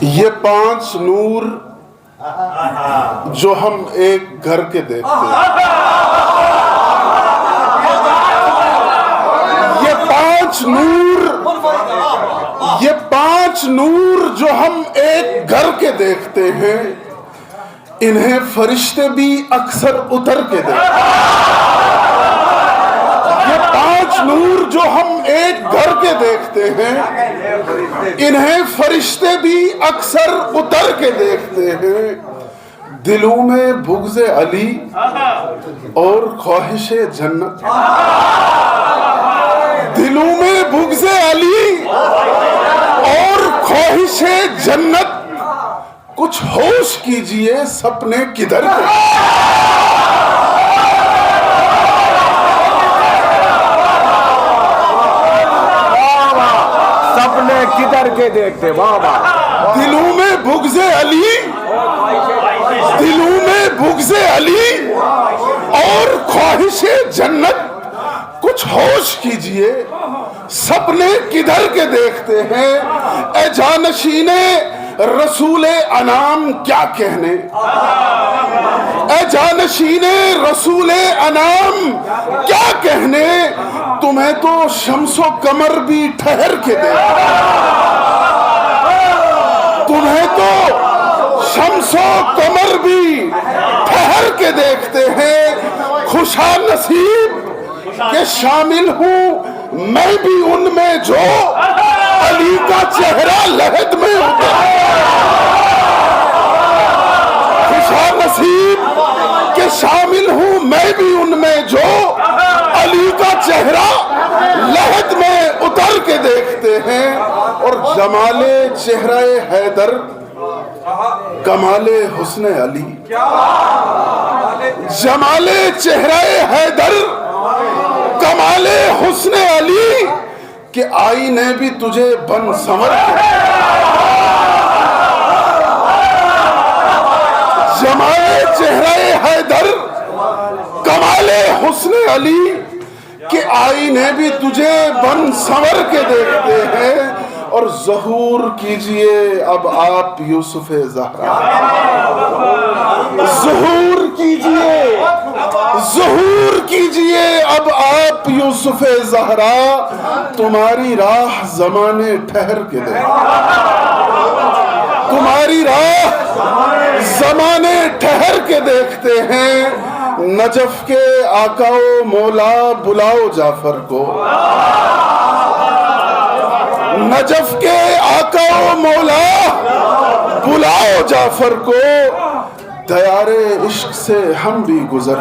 یہ 5 نور جو ہم ایک گھر کے دیکھتے ہیں، یہ پانچ نور جو ہم ایک گھر کے دیکھتے ہیں، انہیں فرشتے بھی اکثر اتر کے دیکھتے ہیں۔ یہ 5 نور جو ہم ایک گھر کے دیکھتے ہیں، انہیں فرشتے بھی اکثر اتر کے دیکھتے ہیں۔ دلوں میں بغض علی اور خواہش جنت، دلوں میں بغض علی اور خواہش جنت، کچھ ہوش کیجئے سپنے کدھر کے؟ سپنے کدھر کے دیکھتے بابا؟ دلوں میں بغض علی، دلوں میں بغض علی اور خواہش جنت، کچھ ہوش کیجئے سپنے کدھر کے دیکھتے ہیں۔ اے جانشین رسول انعام کیا کہنے، اے جانشین رسول انعام کیا کہنے، تمہیں تو شمس و قمر بھی ٹھہر کے دیکھتے ہیں، تمہیں تو شمس و قمر بھی ٹھہر کے دیکھتے ہیں۔ خوشا نصیب کہ شامل ہوں میں بھی ان میں جو علی کا چہرہ لحد میں ہوتا ہے۔ خوشا نصیب کہ شامل ہوں میں بھی ان میں جو علی کا چہرہ لحد میں اتر کے دیکھتے ہیں۔ اور جمال چہرہ حیدر کمال حسن علی، جمال چہرہ حیدر کمال حسن علی، کہ آئینے بھی تجھے بن سنور کے، جمال چہرہ حیدر کمال حسن علی، کہ آئینے بھی تجھے بن سنور کے دیکھتے ہیں۔ اور ظہور کیجئے اب آپ یوسف زہرا، ظہور کیجئے، ظہور کیجئے اب آپ یوسف زہرا، تمہاری راہ زمانے ٹھہر کے دیکھتے ہیں، تمہاری راہ زمانے ٹھہر کے دیکھتے ہیں۔ نجف کے آقا و مولا بلاؤ جعفر کو، نجف کے آقا و مولا بلاؤ جعفر کو، دیار عشق سے ہم بھی گزر